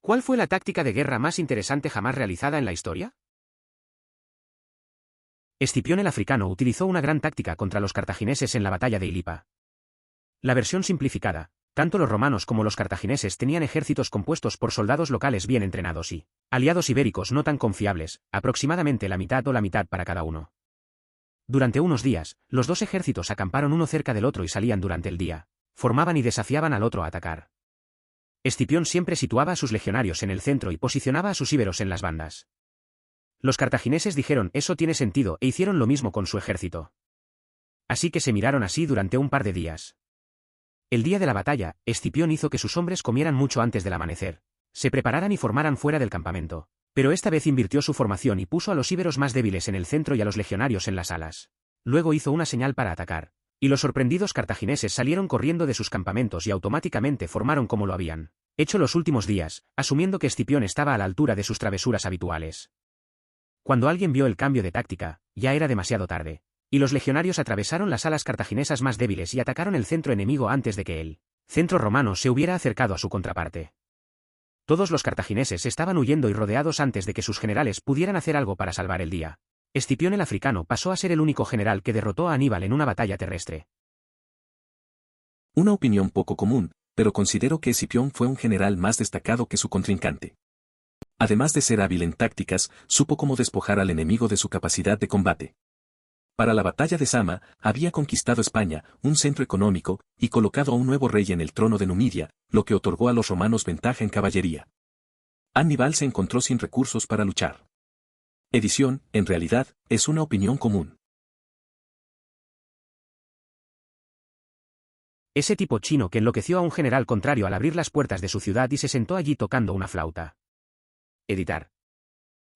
¿Cuál fue la táctica de guerra más interesante jamás realizada en la historia? Escipión el Africano utilizó una gran táctica contra los cartagineses en la batalla de Ilipa. La versión simplificada, tanto los romanos como los cartagineses tenían ejércitos compuestos por soldados locales bien entrenados y aliados ibéricos no tan confiables, aproximadamente la mitad o la mitad para cada uno. Durante unos días, los dos ejércitos acamparon uno cerca del otro y salían durante el día, formaban y desafiaban al otro a atacar. Escipión siempre situaba a sus legionarios en el centro y posicionaba a sus íberos en las bandas. Los cartagineses dijeron eso tiene sentido e hicieron lo mismo con su ejército. Así que se miraron así durante un par de días. El día de la batalla, Escipión hizo que sus hombres comieran mucho antes del amanecer, se prepararan y formaran fuera del campamento, pero esta vez invirtió su formación y puso a los íberos más débiles en el centro y a los legionarios en las alas. Luego hizo una señal para atacar, y los sorprendidos cartagineses salieron corriendo de sus campamentos y automáticamente formaron como lo habían hecho los últimos días, asumiendo que Escipión estaba a la altura de sus travesuras habituales. Cuando alguien vio el cambio de táctica, ya era demasiado tarde, y los legionarios atravesaron las alas cartaginesas más débiles y atacaron el centro enemigo antes de que el centro romano se hubiera acercado a su contraparte. Todos los cartagineses estaban huyendo y rodeados antes de que sus generales pudieran hacer algo para salvar el día. Escipión el Africano pasó a ser el único general que derrotó a Aníbal en una batalla terrestre. Una opinión poco común, pero considero que Escipión fue un general más destacado que su contrincante. Además de ser hábil en tácticas, supo cómo despojar al enemigo de su capacidad de combate. Para la batalla de Zama, había conquistado España, un centro económico, y colocado a un nuevo rey en el trono de Numidia, lo que otorgó a los romanos ventaja en caballería. Aníbal se encontró sin recursos para luchar. Edición, en realidad, es una opinión común. Ese tipo chino que enloqueció a un general contrario al abrir las puertas de su ciudad y se sentó allí tocando una flauta. Editar.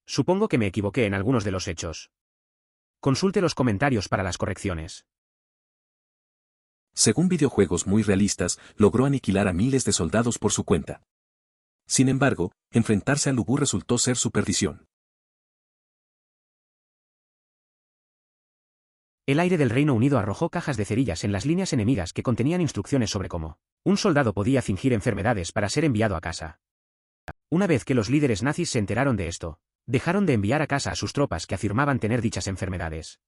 Supongo que me equivoqué en algunos de los hechos. Consulte los comentarios para las correcciones. Según videojuegos muy realistas, logró aniquilar a miles de soldados por su cuenta. Sin embargo, enfrentarse a Lubu resultó ser su perdición. El aire del Reino Unido arrojó cajas de cerillas en las líneas enemigas que contenían instrucciones sobre cómo un soldado podía fingir enfermedades para ser enviado a casa. Una vez que los líderes nazis se enteraron de esto, dejaron de enviar a casa a sus tropas que afirmaban tener dichas enfermedades.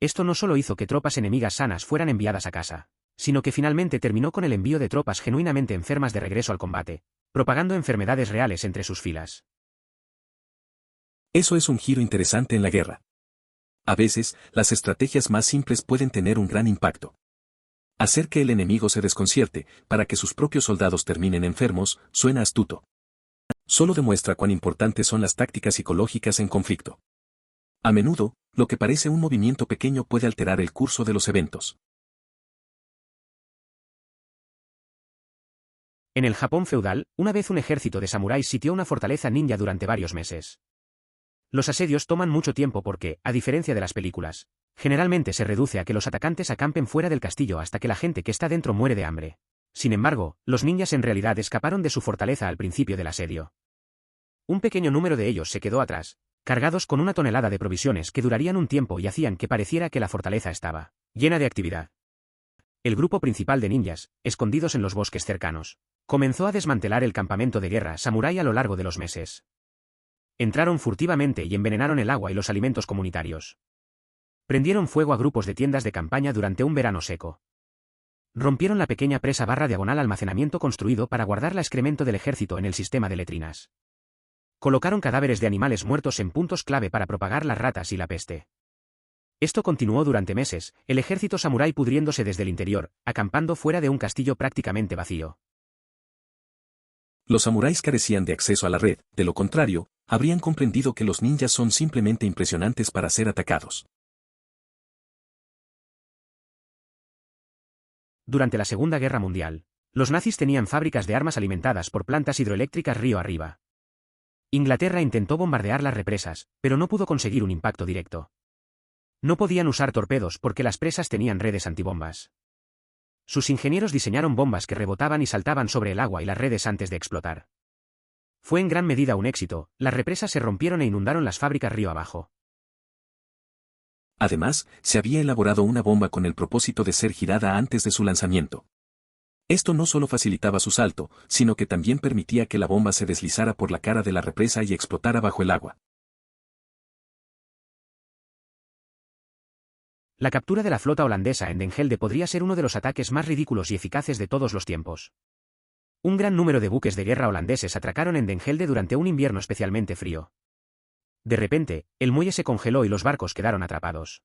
Esto no solo hizo que tropas enemigas sanas fueran enviadas a casa, sino que finalmente terminó con el envío de tropas genuinamente enfermas de regreso al combate, propagando enfermedades reales entre sus filas. Eso es un giro interesante en la guerra. A veces, las estrategias más simples pueden tener un gran impacto. Hacer que el enemigo se desconcierte, para que sus propios soldados terminen enfermos, suena astuto. Solo demuestra cuán importantes son las tácticas psicológicas en conflicto. A menudo, lo que parece un movimiento pequeño puede alterar el curso de los eventos. En el Japón feudal, una vez un ejército de samuráis sitió una fortaleza ninja durante varios meses. Los asedios toman mucho tiempo porque, a diferencia de las películas, generalmente se reduce a que los atacantes acampen fuera del castillo hasta que la gente que está dentro muere de hambre. Sin embargo, los ninjas en realidad escaparon de su fortaleza al principio del asedio. Un pequeño número de ellos se quedó atrás, cargados con una tonelada de provisiones que durarían un tiempo y hacían que pareciera que la fortaleza estaba llena de actividad. El grupo principal de ninjas, escondidos en los bosques cercanos, comenzó a desmantelar el campamento de guerra samurái a lo largo de los meses. Entraron furtivamente y envenenaron el agua y los alimentos comunitarios. Prendieron fuego a grupos de tiendas de campaña durante un verano seco. Rompieron la pequeña presa barra diagonal almacenamiento construido para guardar el excremento del ejército en el sistema de letrinas. Colocaron cadáveres de animales muertos en puntos clave para propagar las ratas y la peste. Esto continuó durante meses, el ejército samurái pudriéndose desde el interior, acampando fuera de un castillo prácticamente vacío. Los samuráis carecían de acceso a la red, de lo contrario, habrían comprendido que los ninjas son simplemente impresionantes para ser atacados. Durante la Segunda Guerra Mundial, los nazis tenían fábricas de armas alimentadas por plantas hidroeléctricas río arriba. Inglaterra intentó bombardear las represas, pero no pudo conseguir un impacto directo. No podían usar torpedos porque las presas tenían redes antibombas. Sus ingenieros diseñaron bombas que rebotaban y saltaban sobre el agua y las redes antes de explotar. Fue en gran medida un éxito, las represas se rompieron e inundaron las fábricas río abajo. Además, se había elaborado una bomba con el propósito de ser girada antes de su lanzamiento. Esto no solo facilitaba su salto, sino que también permitía que la bomba se deslizara por la cara de la represa y explotara bajo el agua. La captura de la flota holandesa en Den Helder podría ser uno de los ataques más ridículos y eficaces de todos los tiempos. Un gran número de buques de guerra holandeses atracaron en Den Helder durante un invierno especialmente frío. De repente, el muelle se congeló y los barcos quedaron atrapados.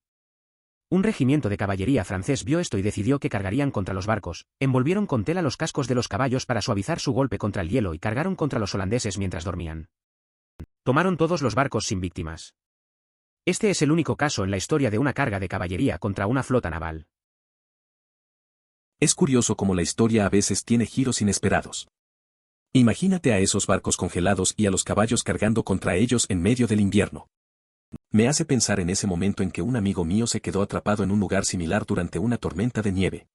Un regimiento de caballería francés vio esto y decidió que cargarían contra los barcos, envolvieron con tela los cascos de los caballos para suavizar su golpe contra el hielo y cargaron contra los holandeses mientras dormían. Tomaron todos los barcos sin víctimas. Este es el único caso en la historia de una carga de caballería contra una flota naval. Es curioso cómo la historia a veces tiene giros inesperados. Imagínate a esos barcos congelados y a los caballos cargando contra ellos en medio del invierno. Me hace pensar en ese momento en que un amigo mío se quedó atrapado en un lugar similar durante una tormenta de nieve.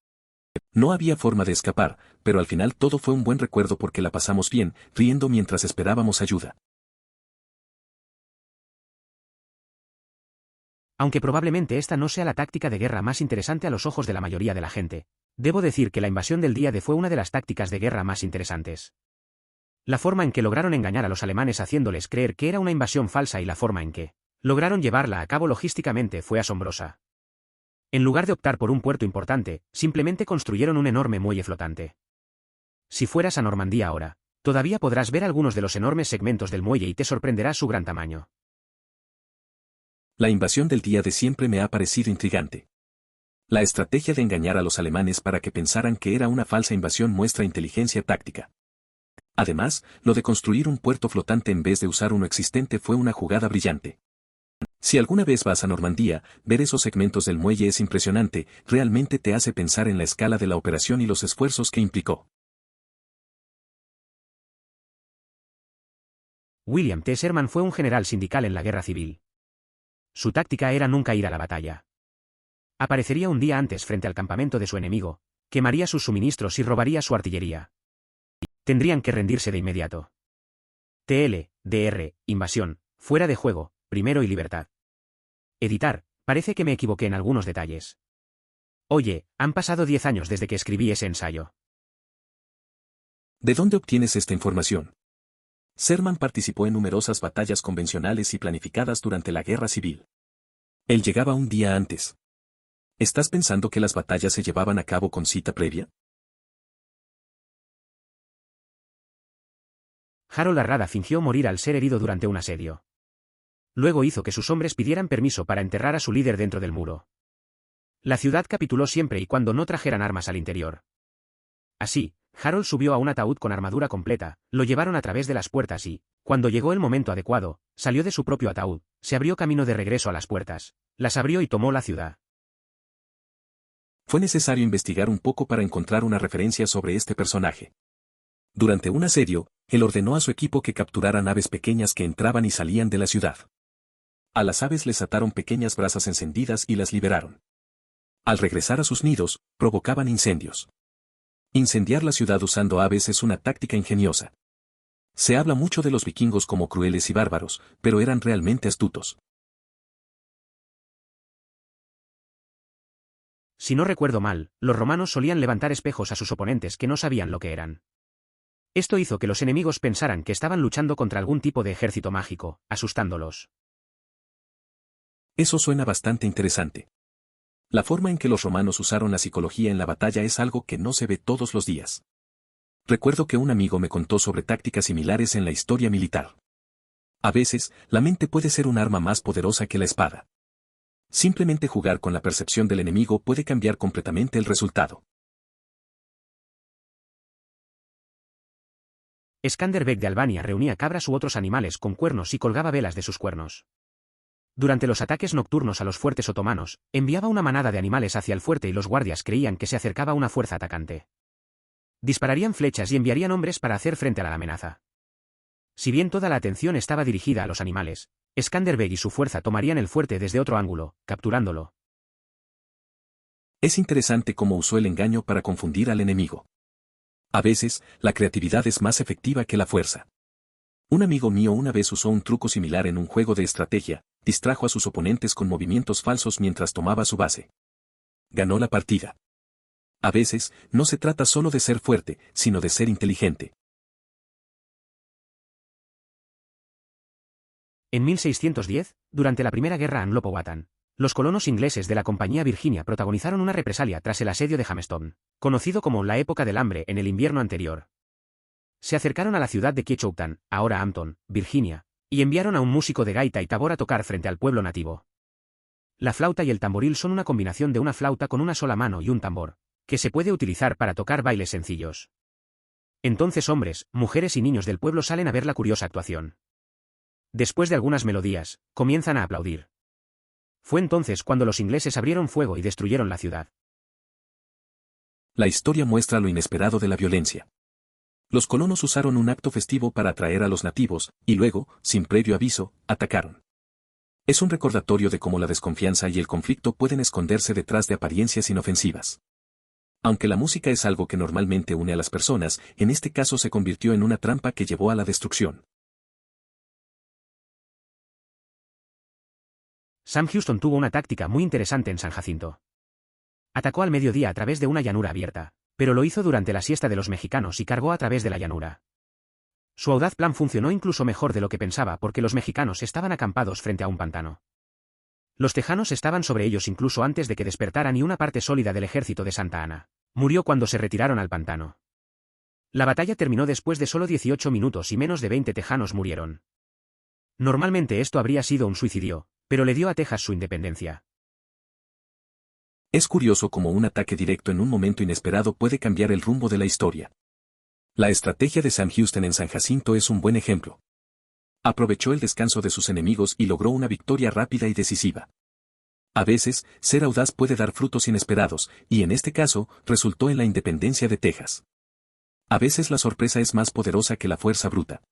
No había forma de escapar, pero al final todo fue un buen recuerdo porque la pasamos bien, riendo mientras esperábamos ayuda. Aunque probablemente esta no sea la táctica de guerra más interesante a los ojos de la mayoría de la gente, debo decir que la invasión del día D fue una de las tácticas de guerra más interesantes. La forma en que lograron engañar a los alemanes haciéndoles creer que era una invasión falsa y la forma en que lograron llevarla a cabo logísticamente fue asombrosa. En lugar de optar por un puerto importante, simplemente construyeron un enorme muelle flotante. Si fueras a Normandía ahora, todavía podrás ver algunos de los enormes segmentos del muelle y te sorprenderá su gran tamaño. La invasión del día D siempre me ha parecido intrigante. La estrategia de engañar a los alemanes para que pensaran que era una falsa invasión muestra inteligencia táctica. Además, lo de construir un puerto flotante en vez de usar uno existente fue una jugada brillante. Si alguna vez vas a Normandía, ver esos segmentos del muelle es impresionante, realmente te hace pensar en la escala de la operación y los esfuerzos que implicó. William T. Sherman fue un general sindical en la guerra civil. Su táctica era nunca ir a la batalla. Aparecería un día antes frente al campamento de su enemigo, quemaría sus suministros y robaría su artillería. Tendrían que rendirse de inmediato. TL, DR, invasión, fuera de juego, primero y libertad. Editar, parece que me equivoqué en algunos detalles. Oye, han pasado 10 años desde que escribí ese ensayo. ¿De dónde obtienes esta información? Sherman participó en numerosas batallas convencionales y planificadas durante la guerra civil. Él llegaba un día antes. ¿Estás pensando que las batallas se llevaban a cabo con cita previa? Harold Harrada fingió morir al ser herido durante un asedio. Luego hizo que sus hombres pidieran permiso para enterrar a su líder dentro del muro. La ciudad capituló siempre y cuando no trajeran armas al interior. Así, Harold subió a un ataúd con armadura completa, lo llevaron a través de las puertas y, cuando llegó el momento adecuado, salió de su propio ataúd, se abrió camino de regreso a las puertas, las abrió y tomó la ciudad. Fue necesario investigar un poco para encontrar una referencia sobre este personaje. Durante un asedio, él ordenó a su equipo que capturaran aves pequeñas que entraban y salían de la ciudad. A las aves les ataron pequeñas brasas encendidas y las liberaron. Al regresar a sus nidos, provocaban incendios. Incendiar la ciudad usando aves es una táctica ingeniosa. Se habla mucho de los vikingos como crueles y bárbaros, pero eran realmente astutos. Si no recuerdo mal, los romanos solían levantar espejos a sus oponentes que no sabían lo que eran. Esto hizo que los enemigos pensaran que estaban luchando contra algún tipo de ejército mágico, asustándolos. Eso suena bastante interesante. La forma en que los romanos usaron la psicología en la batalla es algo que no se ve todos los días. Recuerdo que un amigo me contó sobre tácticas similares en la historia militar. A veces, la mente puede ser un arma más poderosa que la espada. Simplemente jugar con la percepción del enemigo puede cambiar completamente el resultado. Skanderbeg de Albania reunía cabras u otros animales con cuernos y colgaba velas de sus cuernos. Durante los ataques nocturnos a los fuertes otomanos, enviaba una manada de animales hacia el fuerte y los guardias creían que se acercaba una fuerza atacante. Dispararían flechas y enviarían hombres para hacer frente a la amenaza. Si bien toda la atención estaba dirigida a los animales, Skanderbeg y su fuerza tomarían el fuerte desde otro ángulo, capturándolo. Es interesante cómo usó el engaño para confundir al enemigo. A veces, la creatividad es más efectiva que la fuerza. Un amigo mío una vez usó un truco similar en un juego de estrategia, distrajo a sus oponentes con movimientos falsos mientras tomaba su base. Ganó la partida. A veces, no se trata solo de ser fuerte, sino de ser inteligente. En 1610, durante la Primera Guerra Anglo-Powhatan, los colonos ingleses de la Compañía Virginia protagonizaron una represalia tras el asedio de Jamestown, conocido como la época del hambre en el invierno anterior. Se acercaron a la ciudad de Quechoughtan, ahora Hampton, Virginia, y enviaron a un músico de gaita y tambor a tocar frente al pueblo nativo. La flauta y el tamboril son una combinación de una flauta con una sola mano y un tambor, que se puede utilizar para tocar bailes sencillos. Entonces hombres, mujeres y niños del pueblo salen a ver la curiosa actuación. Después de algunas melodías, comienzan a aplaudir. Fue entonces cuando los ingleses abrieron fuego y destruyeron la ciudad. La historia muestra lo inesperado de la violencia. Los colonos usaron un acto festivo para atraer a los nativos, y luego, sin previo aviso, atacaron. Es un recordatorio de cómo la desconfianza y el conflicto pueden esconderse detrás de apariencias inofensivas. Aunque la música es algo que normalmente une a las personas, en este caso se convirtió en una trampa que llevó a la destrucción. Sam Houston tuvo una táctica muy interesante en San Jacinto. Atacó al mediodía a través de una llanura abierta, pero lo hizo durante la siesta de los mexicanos y cargó a través de la llanura. Su audaz plan funcionó incluso mejor de lo que pensaba porque los mexicanos estaban acampados frente a un pantano. Los tejanos estaban sobre ellos incluso antes de que despertara ni una parte sólida del ejército de Santa Ana. Murió cuando se retiraron al pantano. La batalla terminó después de solo 18 minutos y menos de 20 tejanos murieron. Normalmente esto habría sido un suicidio, pero le dio a Texas su independencia. Es curioso cómo un ataque directo en un momento inesperado puede cambiar el rumbo de la historia. La estrategia de Sam Houston en San Jacinto es un buen ejemplo. Aprovechó el descanso de sus enemigos y logró una victoria rápida y decisiva. A veces, ser audaz puede dar frutos inesperados, y en este caso, resultó en la independencia de Texas. A veces la sorpresa es más poderosa que la fuerza bruta.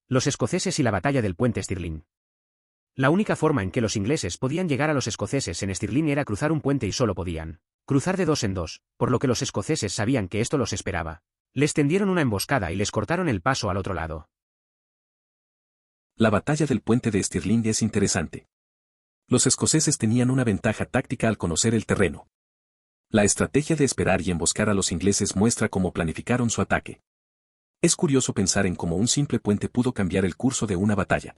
Los escoceses y la batalla del puente Stirling. La única forma en que los ingleses podían llegar a los escoceses en Stirling era cruzar un puente y solo podían cruzar de dos en dos, por lo que los escoceses sabían que esto los esperaba. Les tendieron una emboscada y les cortaron el paso al otro lado. La batalla del puente de Stirling es interesante. Los escoceses tenían una ventaja táctica al conocer el terreno. La estrategia de esperar y emboscar a los ingleses muestra cómo planificaron su ataque. Es curioso pensar en cómo un simple puente pudo cambiar el curso de una batalla.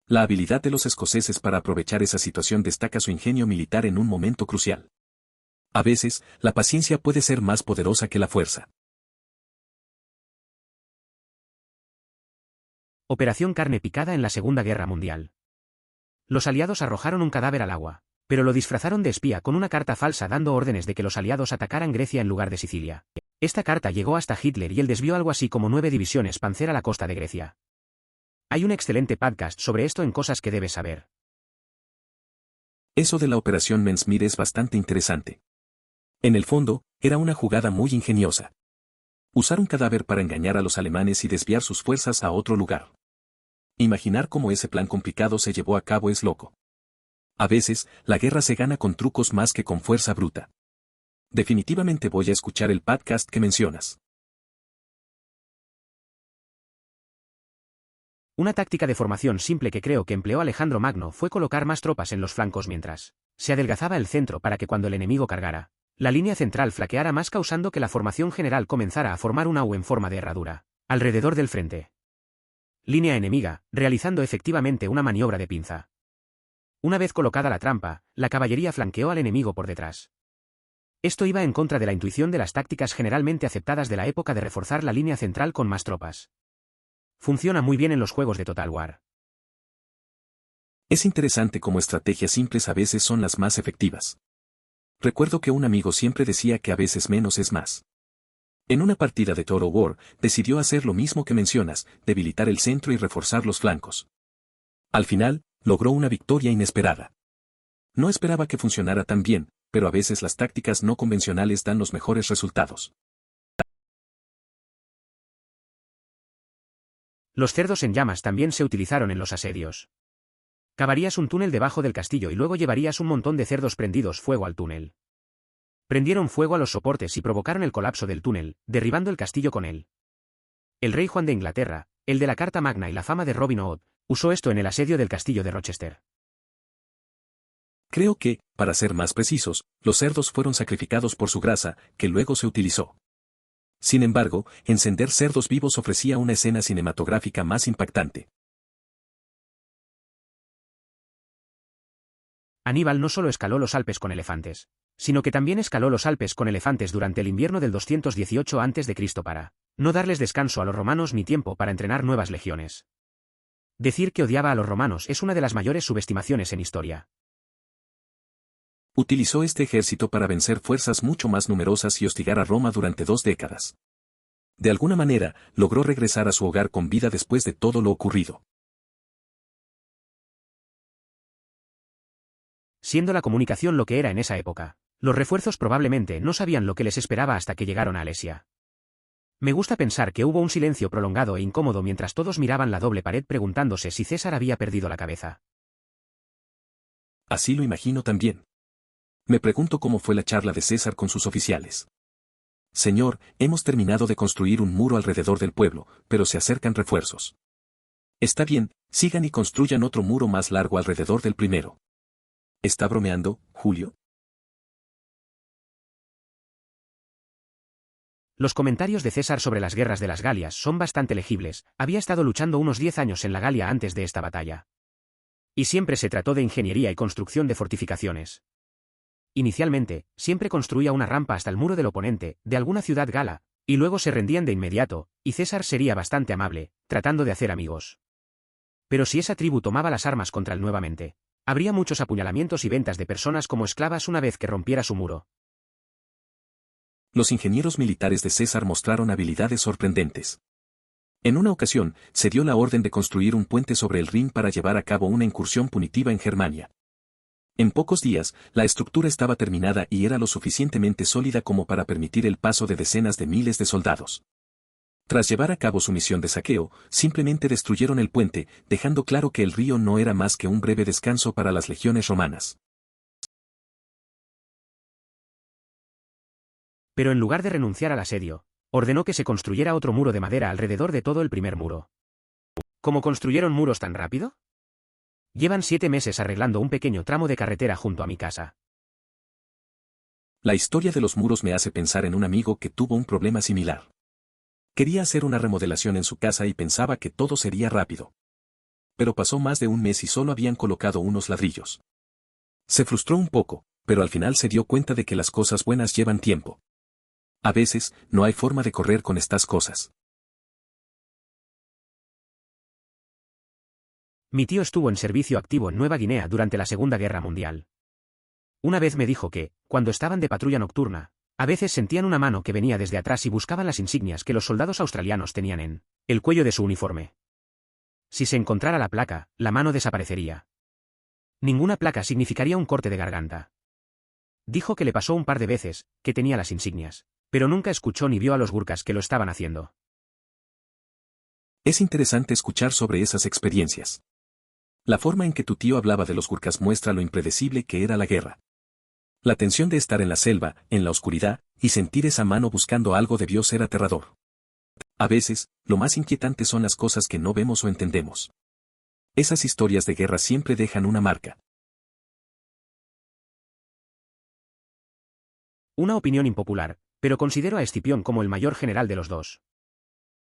La habilidad de los escoceses para aprovechar esa situación destaca su ingenio militar en un momento crucial. A veces, la paciencia puede ser más poderosa que la fuerza. Operación Carne Picada en la Segunda Guerra Mundial. Los aliados arrojaron un cadáver al agua, pero lo disfrazaron de espía con una carta falsa dando órdenes de que los aliados atacaran Grecia en lugar de Sicilia. Esta carta llegó hasta Hitler y él desvió algo así como 9 divisiones Panzer a la costa de Grecia. Hay un excelente podcast sobre esto en Cosas que debes saber. Eso de la operación Mensmith es bastante interesante. En el fondo, era una jugada muy ingeniosa. Usar un cadáver para engañar a los alemanes y desviar sus fuerzas a otro lugar. Imaginar cómo ese plan complicado se llevó a cabo es loco. A veces, la guerra se gana con trucos más que con fuerza bruta. Definitivamente voy a escuchar el podcast que mencionas. Una táctica de formación simple que creo que empleó Alejandro Magno fue colocar más tropas en los flancos mientras se adelgazaba el centro para que cuando el enemigo cargara, la línea central flaqueara más causando que la formación general comenzara a formar una U en forma de herradura alrededor del frente. Línea enemiga, realizando efectivamente una maniobra de pinza. Una vez colocada la trampa, la caballería flanqueó al enemigo por detrás. Esto iba en contra de la intuición de las tácticas generalmente aceptadas de la época de reforzar la línea central con más tropas. Funciona muy bien en los juegos de Total War. Es interesante cómo estrategias simples a veces son las más efectivas. Recuerdo que un amigo siempre decía que a veces menos es más. En una partida de Total War, decidió hacer lo mismo que mencionas, debilitar el centro y reforzar los flancos. Al final, logró una victoria inesperada. No esperaba que funcionara tan bien, pero a veces las tácticas no convencionales dan los mejores resultados. Los cerdos en llamas también se utilizaron en los asedios. Cavarías un túnel debajo del castillo y luego llevarías un montón de cerdos prendidos fuego al túnel. Prendieron fuego a los soportes y provocaron el colapso del túnel, derribando el castillo con él. El rey Juan de Inglaterra, el de la Carta Magna y la fama de Robin Hood, usó esto en el asedio del castillo de Rochester. Creo que, para ser más precisos, los cerdos fueron sacrificados por su grasa, que luego se utilizó. Sin embargo, encender cerdos vivos ofrecía una escena cinematográfica más impactante. Aníbal no solo escaló los Alpes con elefantes, sino que también escaló los Alpes con elefantes durante el invierno del 218 a.C. para no darles descanso a los romanos ni tiempo para entrenar nuevas legiones. Decir que odiaba a los romanos es una de las mayores subestimaciones en historia. Utilizó este ejército para vencer fuerzas mucho más numerosas y hostigar a Roma durante 2 décadas. De alguna manera, logró regresar a su hogar con vida después de todo lo ocurrido. Siendo la comunicación lo que era en esa época, los refuerzos probablemente no sabían lo que les esperaba hasta que llegaron a Alesia. Me gusta pensar que hubo un silencio prolongado e incómodo mientras todos miraban la doble pared preguntándose si César había perdido la cabeza. Así lo imagino también. Me pregunto cómo fue la charla de César con sus oficiales. Señor, hemos terminado de construir un muro alrededor del pueblo, pero se acercan refuerzos. Está bien, sigan y construyan otro muro más largo alrededor del primero. ¿Está bromeando, Julio? Los comentarios de César sobre las guerras de las Galias son bastante legibles. Había estado luchando unos 10 años en la Galia antes de esta batalla. Y siempre se trató de ingeniería y construcción de fortificaciones. Inicialmente, siempre construía una rampa hasta el muro del oponente, de alguna ciudad gala, y luego se rendían de inmediato, y César sería bastante amable, tratando de hacer amigos. Pero si esa tribu tomaba las armas contra él nuevamente, habría muchos apuñalamientos y ventas de personas como esclavas una vez que rompiera su muro. Los ingenieros militares de César mostraron habilidades sorprendentes. En una ocasión, se dio la orden de construir un puente sobre el Rin para llevar a cabo una incursión punitiva en Germania. En pocos días, la estructura estaba terminada y era lo suficientemente sólida como para permitir el paso de decenas de miles de soldados. Tras llevar a cabo su misión de saqueo, simplemente destruyeron el puente, dejando claro que el río no era más que un breve descanso para las legiones romanas. Pero en lugar de renunciar al asedio, ordenó que se construyera otro muro de madera alrededor de todo el primer muro. ¿Cómo construyeron muros tan rápido? Llevan 7 meses arreglando un pequeño tramo de carretera junto a mi casa. La historia de los muros me hace pensar en un amigo que tuvo un problema similar. Quería hacer una remodelación en su casa y pensaba que todo sería rápido. Pero pasó más de un mes y solo habían colocado unos ladrillos. Se frustró un poco, pero al final se dio cuenta de que las cosas buenas llevan tiempo. A veces, no hay forma de correr con estas cosas. Mi tío estuvo en servicio activo en Nueva Guinea durante la Segunda Guerra Mundial. Una vez me dijo que, cuando estaban de patrulla nocturna, a veces sentían una mano que venía desde atrás y buscaban las insignias que los soldados australianos tenían en el cuello de su uniforme. Si se encontrara la placa, la mano desaparecería. Ninguna placa significaría un corte de garganta. Dijo que le pasó un par de veces, que tenía las insignias, pero nunca escuchó ni vio a los gurkas que lo estaban haciendo. Es interesante escuchar sobre esas experiencias. La forma en que tu tío hablaba de los gurkas muestra lo impredecible que era la guerra. La tensión de estar en la selva, en la oscuridad, y sentir esa mano buscando algo debió ser aterrador. A veces, lo más inquietante son las cosas que no vemos o entendemos. Esas historias de guerra siempre dejan una marca. Una opinión impopular, pero considero a Escipión como el mayor general de los dos.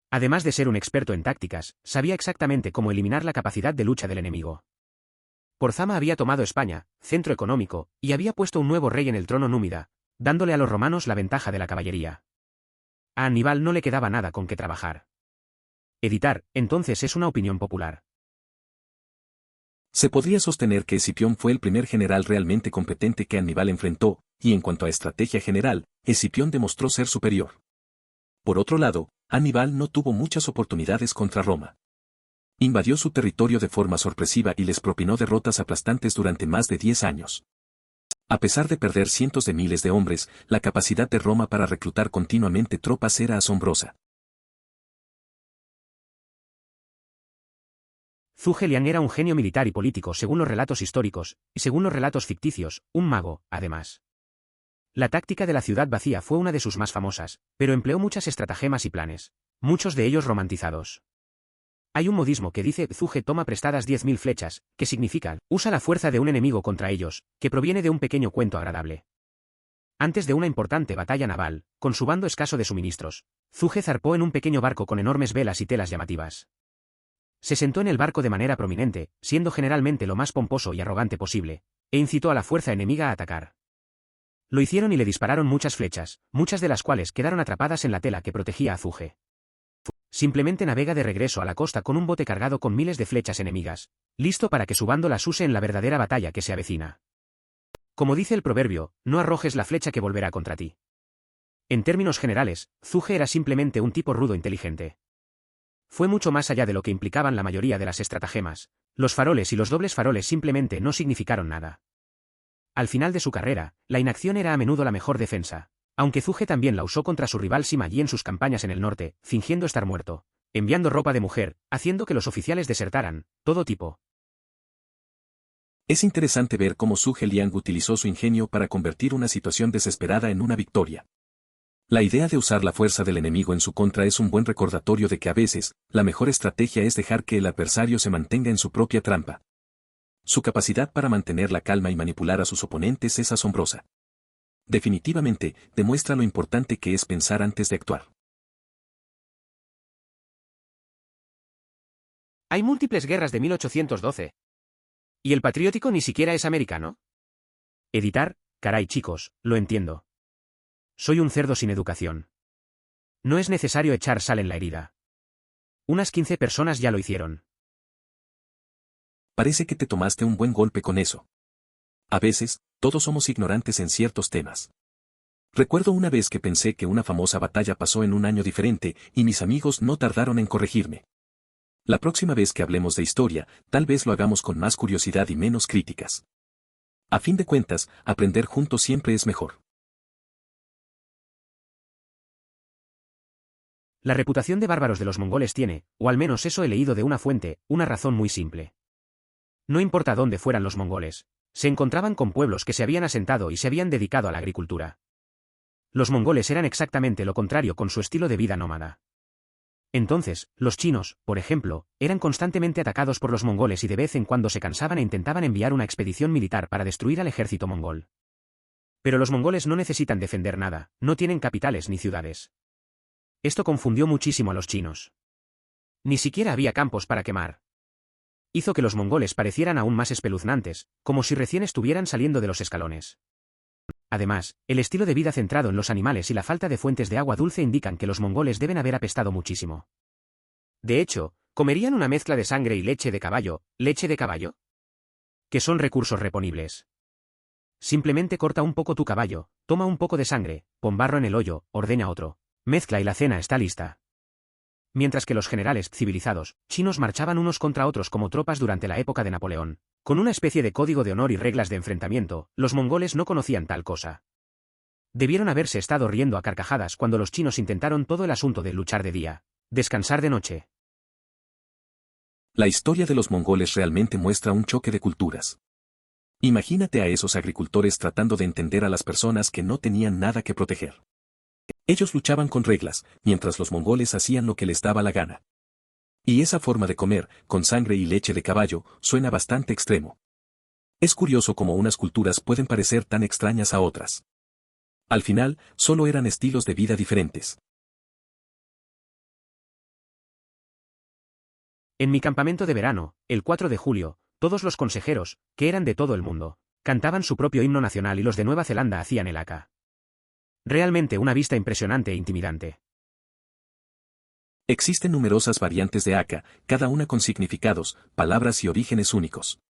Además de ser un experto en tácticas, sabía exactamente cómo eliminar la capacidad de lucha del enemigo. Por Zama había tomado España, centro económico, y había puesto un nuevo rey en el trono númida, dándole a los romanos la ventaja de la caballería. A Aníbal no le quedaba nada con qué trabajar. Editar, entonces, es una opinión popular. Se podría sostener que Escipión fue el primer general realmente competente que Aníbal enfrentó, y en cuanto a estrategia general, Escipión demostró ser superior. Por otro lado, Aníbal no tuvo muchas oportunidades contra Roma. Invadió su territorio de forma sorpresiva y les propinó derrotas aplastantes durante más de 10 años. A pesar de perder cientos de miles de hombres, la capacidad de Roma para reclutar continuamente tropas era asombrosa. Zhu Geliang era un genio militar y político según los relatos históricos, y según los relatos ficticios, un mago, además. La táctica de la ciudad vacía fue una de sus más famosas, pero empleó muchas estratagemas y planes, muchos de ellos romantizados. Hay un modismo que dice Zuje toma prestadas 10.000 flechas, que significa, usa la fuerza de un enemigo contra ellos, que proviene de un pequeño cuento agradable. Antes de una importante batalla naval, con su bando escaso de suministros, Zuje zarpó en un pequeño barco con enormes velas y telas llamativas. Se sentó en el barco de manera prominente, siendo generalmente lo más pomposo y arrogante posible, e incitó a la fuerza enemiga a atacar. Lo hicieron y le dispararon muchas flechas, muchas de las cuales quedaron atrapadas en la tela que protegía a Zuje. Simplemente navega de regreso a la costa con un bote cargado con miles de flechas enemigas, listo para que su bando las use en la verdadera batalla que se avecina. Como dice el proverbio, no arrojes la flecha que volverá contra ti. En términos generales, Zuje era simplemente un tipo rudo inteligente. Fue mucho más allá de lo que implicaban la mayoría de las estratagemas. Los faroles y los dobles faroles simplemente no significaron nada. Al final de su carrera, la inacción era a menudo la mejor defensa, aunque Zuje también la usó contra su rival Sima Yi en sus campañas en el norte, fingiendo estar muerto, enviando ropa de mujer, haciendo que los oficiales desertaran, todo tipo. Es interesante ver cómo Zhuge Liang utilizó su ingenio para convertir una situación desesperada en una victoria. La idea de usar la fuerza del enemigo en su contra es un buen recordatorio de que a veces, la mejor estrategia es dejar que el adversario se mantenga en su propia trampa. Su capacidad para mantener la calma y manipular a sus oponentes es asombrosa. Definitivamente, demuestra lo importante que es pensar antes de actuar. Hay múltiples guerras de 1812. ¿Y el patriótico ni siquiera es americano? Editar, caray chicos, lo entiendo. Soy un cerdo sin educación. No es necesario echar sal en la herida. Unas 15 personas ya lo hicieron. Parece que te tomaste un buen golpe con eso. A veces, todos somos ignorantes en ciertos temas. Recuerdo una vez que pensé que una famosa batalla pasó en un año diferente, y mis amigos no tardaron en corregirme. La próxima vez que hablemos de historia, tal vez lo hagamos con más curiosidad y menos críticas. A fin de cuentas, aprender juntos siempre es mejor. La reputación de bárbaros de los mongoles tiene, o al menos eso he leído de una fuente, una razón muy simple. No importa dónde fueran los mongoles, se encontraban con pueblos que se habían asentado y se habían dedicado a la agricultura. Los mongoles eran exactamente lo contrario con su estilo de vida nómada. Entonces, los chinos, por ejemplo, eran constantemente atacados por los mongoles y de vez en cuando se cansaban e intentaban enviar una expedición militar para destruir al ejército mongol. Pero los mongoles no necesitan defender nada, no tienen capitales ni ciudades. Esto confundió muchísimo a los chinos. Ni siquiera había campos para quemar. Hizo que los mongoles parecieran aún más espeluznantes, como si recién estuvieran saliendo de los escalones. Además, el estilo de vida centrado en los animales y la falta de fuentes de agua dulce indican que los mongoles deben haber apestado muchísimo. De hecho, ¿comerían una mezcla de sangre y leche de caballo, que son recursos reponibles? Simplemente corta un poco tu caballo, toma un poco de sangre, pon barro en el hoyo, ordena otro. Mezcla y la cena está lista. Mientras que los generales civilizados chinos marchaban unos contra otros como tropas durante la época de Napoleón, con una especie de código de honor y reglas de enfrentamiento, los mongoles no conocían tal cosa. Debieron haberse estado riendo a carcajadas cuando los chinos intentaron todo el asunto de luchar de día, descansar de noche. La historia de los mongoles realmente muestra un choque de culturas. Imagínate a esos agricultores tratando de entender a las personas que no tenían nada que proteger. Ellos luchaban con reglas, mientras los mongoles hacían lo que les daba la gana. Y esa forma de comer, con sangre y leche de caballo, suena bastante extremo. Es curioso cómo unas culturas pueden parecer tan extrañas a otras. Al final, solo eran estilos de vida diferentes. En mi campamento de verano, el 4 de julio, todos los consejeros, que eran de todo el mundo, cantaban su propio himno nacional y los de Nueva Zelanda hacían el haka. Realmente una vista impresionante e intimidante. Existen numerosas variantes de haka, cada una con significados, palabras y orígenes únicos.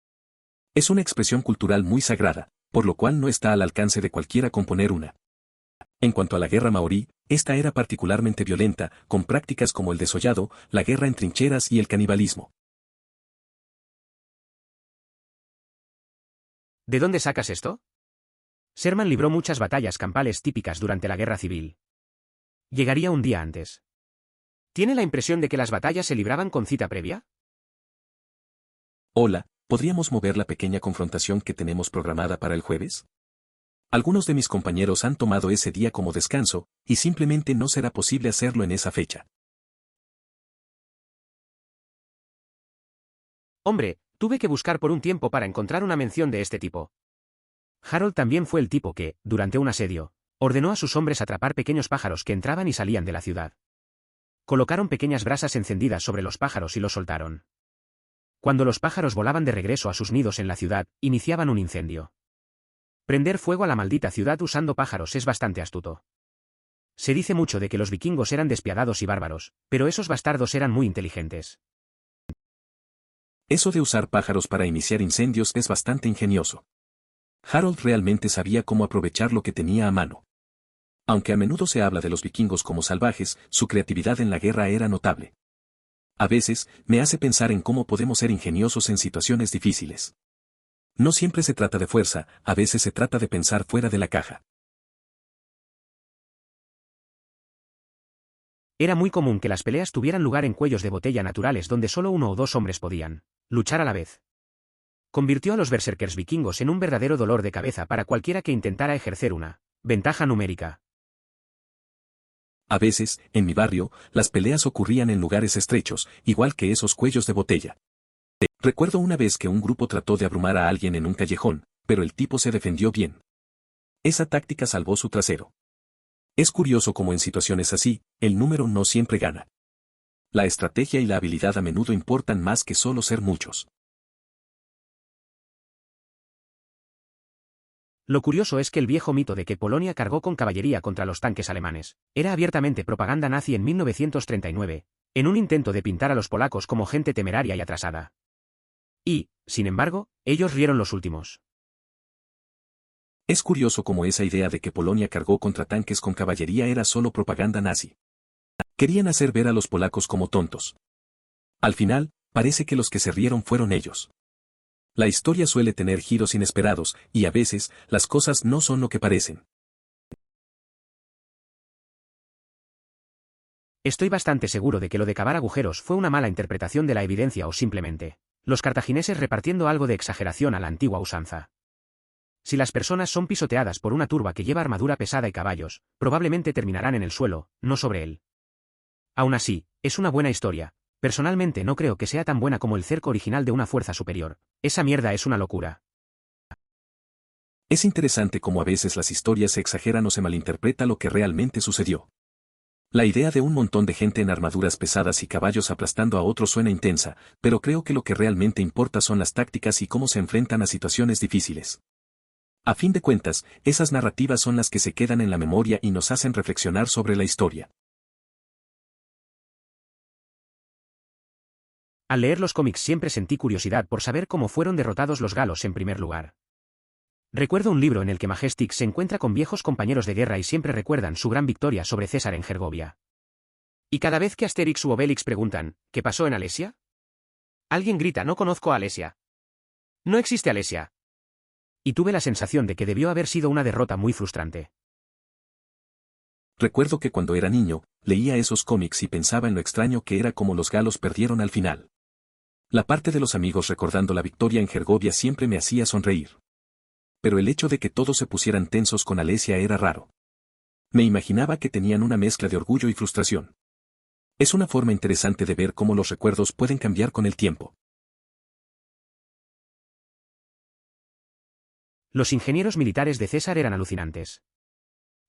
Es una expresión cultural muy sagrada, por lo cual no está al alcance de cualquiera componer una. En cuanto a la guerra maorí, esta era particularmente violenta, con prácticas como el desollado, la guerra en trincheras y el canibalismo. ¿De dónde sacas esto? Sherman libró muchas batallas campales típicas durante la guerra civil. Llegaría un día antes. ¿Tiene la impresión de que las batallas se libraban con cita previa? Hola, ¿podríamos mover la pequeña confrontación que tenemos programada para el jueves? Algunos de mis compañeros han tomado ese día como descanso, y simplemente no será posible hacerlo en esa fecha. Hombre, tuve que buscar por un tiempo para encontrar una mención de este tipo. Harold también fue el tipo que, durante un asedio, ordenó a sus hombres atrapar pequeños pájaros que entraban y salían de la ciudad. Colocaron pequeñas brasas encendidas sobre los pájaros y los soltaron. Cuando los pájaros volaban de regreso a sus nidos en la ciudad, iniciaban un incendio. Prender fuego a la maldita ciudad usando pájaros es bastante astuto. Se dice mucho de que los vikingos eran despiadados y bárbaros, pero esos bastardos eran muy inteligentes. Eso de usar pájaros para iniciar incendios es bastante ingenioso. Harold realmente sabía cómo aprovechar lo que tenía a mano. Aunque a menudo se habla de los vikingos como salvajes, su creatividad en la guerra era notable. A veces, me hace pensar en cómo podemos ser ingeniosos en situaciones difíciles. No siempre se trata de fuerza, a veces se trata de pensar fuera de la caja. Era muy común que las peleas tuvieran lugar en cuellos de botella naturales donde solo uno o dos hombres podían luchar a la vez. Convirtió a los berserkers vikingos en un verdadero dolor de cabeza para cualquiera que intentara ejercer una ventaja numérica. A veces, en mi barrio, las peleas ocurrían en lugares estrechos, igual que esos cuellos de botella. Recuerdo una vez que un grupo trató de abrumar a alguien en un callejón, pero el tipo se defendió bien. Esa táctica salvó su trasero. Es curioso cómo en situaciones así, el número no siempre gana. La estrategia y la habilidad a menudo importan más que solo ser muchos. Lo curioso es que el viejo mito de que Polonia cargó con caballería contra los tanques alemanes era abiertamente propaganda nazi en 1939, en un intento de pintar a los polacos como gente temeraria y atrasada. Y, sin embargo, ellos rieron los últimos. Es curioso cómo esa idea de que Polonia cargó contra tanques con caballería era solo propaganda nazi. Querían hacer ver a los polacos como tontos. Al final, parece que los que se rieron fueron ellos. La historia suele tener giros inesperados, y a veces, las cosas no son lo que parecen. Estoy bastante seguro de que lo de cavar agujeros fue una mala interpretación de la evidencia o simplemente los cartagineses repartiendo algo de exageración a la antigua usanza. Si las personas son pisoteadas por una turba que lleva armadura pesada y caballos, probablemente terminarán en el suelo, no sobre él. Aún así, es una buena historia. Personalmente no creo que sea tan buena como el cerco original de una fuerza superior. Esa mierda es una locura. Es interesante cómo a veces las historias se exageran o se malinterpreta lo que realmente sucedió. La idea de un montón de gente en armaduras pesadas y caballos aplastando a otros suena intensa, pero creo que lo que realmente importa son las tácticas y cómo se enfrentan a situaciones difíciles. A fin de cuentas, esas narrativas son las que se quedan en la memoria y nos hacen reflexionar sobre la historia. Al leer los cómics siempre sentí curiosidad por saber cómo fueron derrotados los galos en primer lugar. Recuerdo un libro en el que Majestic se encuentra con viejos compañeros de guerra y siempre recuerdan su gran victoria sobre César en Gergovia. Y cada vez que Asterix u Obelix preguntan, ¿qué pasó en Alesia? Alguien grita, no conozco a Alesia. No existe Alesia. Y tuve la sensación de que debió haber sido una derrota muy frustrante. Recuerdo que cuando era niño, leía esos cómics y pensaba en lo extraño que era cómo los galos perdieron al final. La parte de los amigos recordando la victoria en Gergovia siempre me hacía sonreír. Pero el hecho de que todos se pusieran tensos con Alesia era raro. Me imaginaba que tenían una mezcla de orgullo y frustración. Es una forma interesante de ver cómo los recuerdos pueden cambiar con el tiempo. Los ingenieros militares de César eran alucinantes.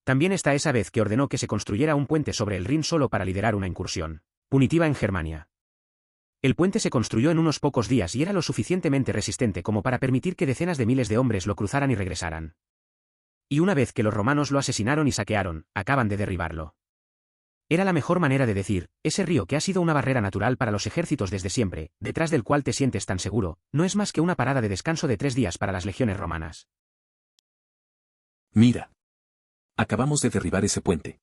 También está esa vez que ordenó que se construyera un puente sobre el Rin solo para liderar una incursión punitiva en Germania. El puente se construyó en unos pocos días y era lo suficientemente resistente como para permitir que decenas de miles de hombres lo cruzaran y regresaran. Y una vez que los romanos lo asesinaron y saquearon, acaban de derribarlo. Era la mejor manera de decir, ese río que ha sido una barrera natural para los ejércitos desde siempre, detrás del cual te sientes tan seguro, no es más que una parada de descanso de 3 días para las legiones romanas. Mira. Acabamos de derribar ese puente.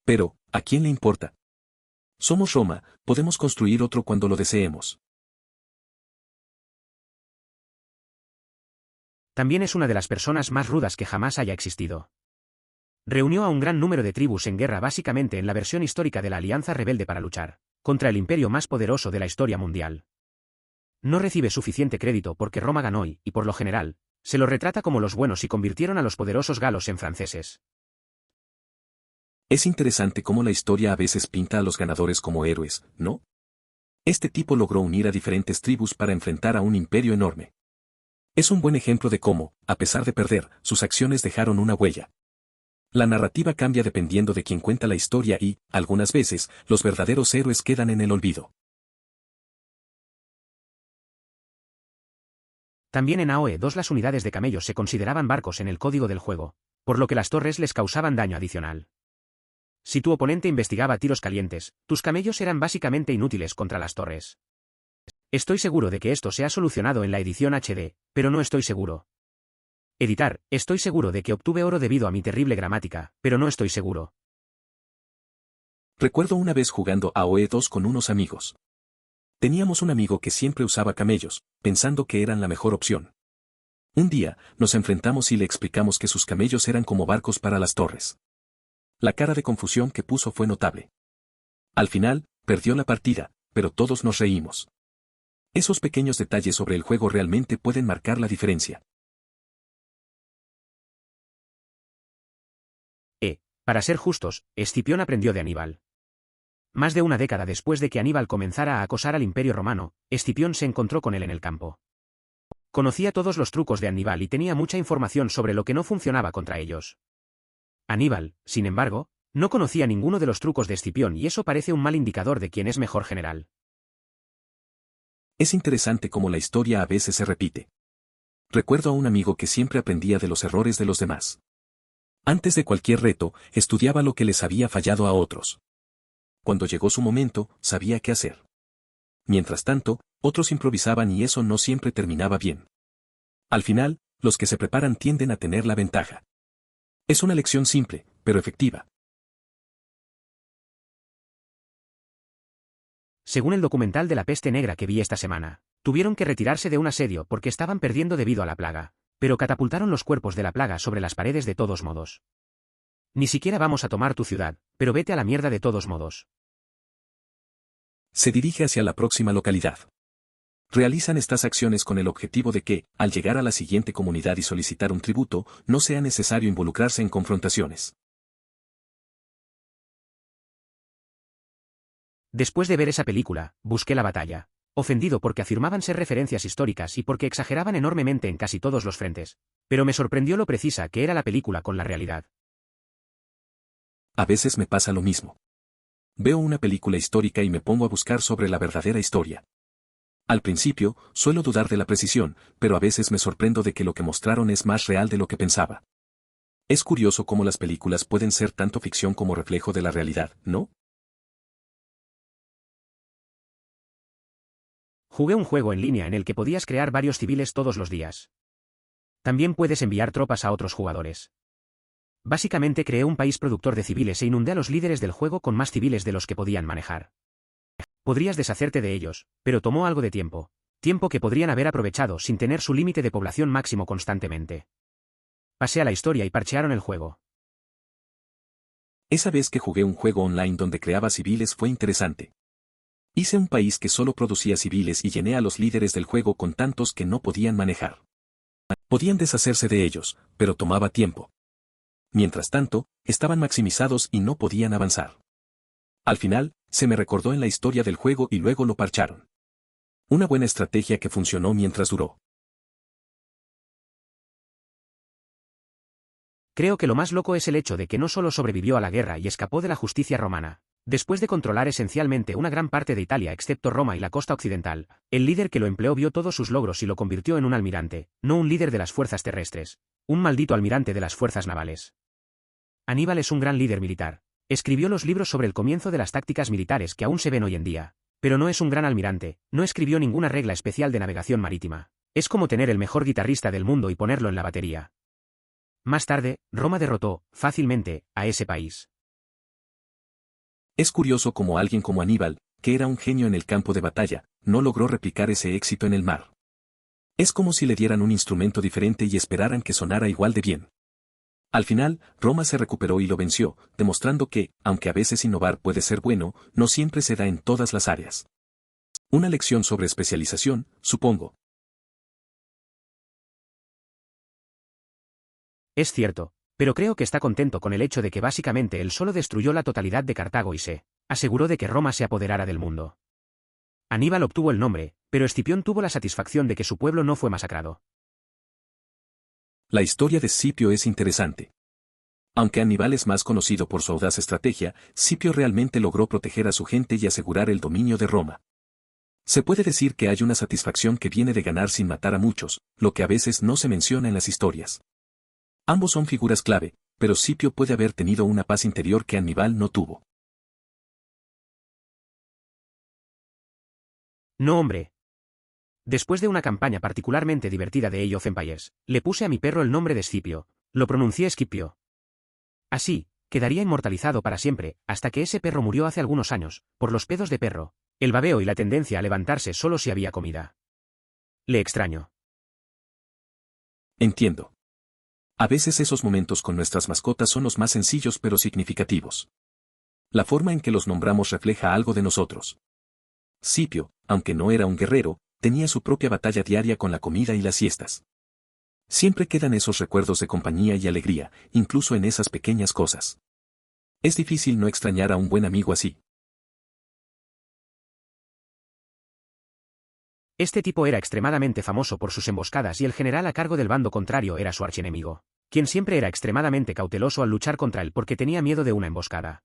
Pero, ¿a quién le importa? Somos Roma, podemos construir otro cuando lo deseemos. También es una de las personas más rudas que jamás haya existido. Reunió a un gran número de tribus en guerra básicamente en la versión histórica de la Alianza Rebelde para luchar contra el imperio más poderoso de la historia mundial. No recibe suficiente crédito porque Roma ganó y, por lo general, se lo retrata como los buenos y convirtieron a los poderosos galos en franceses. Es interesante cómo la historia a veces pinta a los ganadores como héroes, ¿no? Este tipo logró unir a diferentes tribus para enfrentar a un imperio enorme. Es un buen ejemplo de cómo, a pesar de perder, sus acciones dejaron una huella. La narrativa cambia dependiendo de quién cuenta la historia y, algunas veces, los verdaderos héroes quedan en el olvido. También en AoE 2 las unidades de camellos se consideraban barcos en el código del juego, por lo que las torres les causaban daño adicional. Si tu oponente investigaba tiros calientes, tus camellos eran básicamente inútiles contra las torres. Estoy seguro de que esto se ha solucionado en la edición HD, pero no estoy seguro. Editar, estoy seguro de que obtuve oro debido a mi terrible gramática, pero no estoy seguro. Recuerdo una vez jugando AoE 2 con unos amigos. Teníamos un amigo que siempre usaba camellos, pensando que eran la mejor opción. Un día, nos enfrentamos y le explicamos que sus camellos eran como barcos para las torres. La cara de confusión que puso fue notable. Al final, perdió la partida, pero todos nos reímos. Esos pequeños detalles sobre el juego realmente pueden marcar la diferencia. Para ser justos, Escipión aprendió de Aníbal. Más de una década después de que Aníbal comenzara a acosar al Imperio Romano, Escipión se encontró con él en el campo. Conocía todos los trucos de Aníbal y tenía mucha información sobre lo que no funcionaba contra ellos. Aníbal, sin embargo, no conocía ninguno de los trucos de Escipión y eso parece un mal indicador de quién es mejor general. Es interesante cómo la historia a veces se repite. Recuerdo a un amigo que siempre aprendía de los errores de los demás. Antes de cualquier reto, estudiaba lo que les había fallado a otros. Cuando llegó su momento, sabía qué hacer. Mientras tanto, otros improvisaban y eso no siempre terminaba bien. Al final, los que se preparan tienden a tener la ventaja. Es una lección simple, pero efectiva. Según el documental de la peste negra que vi esta semana, tuvieron que retirarse de un asedio porque estaban perdiendo debido a la plaga, pero catapultaron los cuerpos de la plaga sobre las paredes de todos modos. Ni siquiera vamos a tomar tu ciudad, pero vete a la mierda de todos modos. Se dirige hacia la próxima localidad. Realizan estas acciones con el objetivo de que, al llegar a la siguiente comunidad y solicitar un tributo, no sea necesario involucrarse en confrontaciones. Después de ver esa película, busqué la batalla. Ofendido porque afirmaban ser referencias históricas y porque exageraban enormemente en casi todos los frentes. Pero me sorprendió lo precisa que era la película con la realidad. A veces me pasa lo mismo. Veo una película histórica y me pongo a buscar sobre la verdadera historia. Al principio, suelo dudar de la precisión, pero a veces me sorprendo de que lo que mostraron es más real de lo que pensaba. Es curioso cómo las películas pueden ser tanto ficción como reflejo de la realidad, ¿no? Jugué un juego en línea en el que podías crear varios civiles todos los días. También puedes enviar tropas a otros jugadores. Básicamente creé un país productor de civiles e inundé a los líderes del juego con más civiles de los que podían manejar. Podrías deshacerte de ellos, pero tomó algo de tiempo. Tiempo que podrían haber aprovechado sin tener su límite de población máximo constantemente. Pasé a la historia y parchearon el juego. Esa vez que jugué un juego online donde creaba civiles fue interesante. Hice un país que solo producía civiles y llené a los líderes del juego con tantos que no podían manejar. Podían deshacerse de ellos, pero tomaba tiempo. Mientras tanto, estaban maximizados y no podían avanzar. Al final, se me recordó en la historia del juego y luego lo parcharon. Una buena estrategia que funcionó mientras duró. Creo que lo más loco es el hecho de que no solo sobrevivió a la guerra y escapó de la justicia romana. Después de controlar esencialmente una gran parte de Italia excepto Roma y la costa occidental, el líder que lo empleó vio todos sus logros y lo convirtió en un almirante, no un líder de las fuerzas terrestres. Un maldito almirante de las fuerzas navales. Aníbal es un gran líder militar. Escribió los libros sobre el comienzo de las tácticas militares que aún se ven hoy en día. Pero no es un gran almirante, no escribió ninguna regla especial de navegación marítima. Es como tener el mejor guitarrista del mundo y ponerlo en la batería. Más tarde, Roma derrotó, fácilmente, a ese país. Es curioso cómo alguien como Aníbal, que era un genio en el campo de batalla, no logró replicar ese éxito en el mar. Es como si le dieran un instrumento diferente y esperaran que sonara igual de bien. Al final, Roma se recuperó y lo venció, demostrando que, aunque a veces innovar puede ser bueno, no siempre se da en todas las áreas. Una lección sobre especialización, supongo. Es cierto, pero creo que está contento con el hecho de que básicamente él solo destruyó la totalidad de Cartago y se aseguró de que Roma se apoderara del mundo. Aníbal obtuvo el nombre, pero Escipión tuvo la satisfacción de que su pueblo no fue masacrado. La historia de Scipio es interesante. Aunque Aníbal es más conocido por su audaz estrategia, Scipio realmente logró proteger a su gente y asegurar el dominio de Roma. Se puede decir que hay una satisfacción que viene de ganar sin matar a muchos, lo que a veces no se menciona en las historias. Ambos son figuras clave, pero Scipio puede haber tenido una paz interior que Aníbal no tuvo. No, hombre. Después de una campaña particularmente divertida de Age of Empires, le puse a mi perro el nombre de Escipio. Lo pronuncié Escipio. Así, quedaría inmortalizado para siempre, hasta que ese perro murió hace algunos años, por los pedos de perro, el babeo y la tendencia a levantarse solo si había comida. Le extraño. Entiendo. A veces esos momentos con nuestras mascotas son los más sencillos pero significativos. La forma en que los nombramos refleja algo de nosotros. Scipio, aunque no era un guerrero, tenía su propia batalla diaria con la comida y las siestas. Siempre quedan esos recuerdos de compañía y alegría, incluso en esas pequeñas cosas. Es difícil no extrañar a un buen amigo así. Este tipo era extremadamente famoso por sus emboscadas y el general a cargo del bando contrario era su archienemigo, quien siempre era extremadamente cauteloso al luchar contra él porque tenía miedo de una emboscada.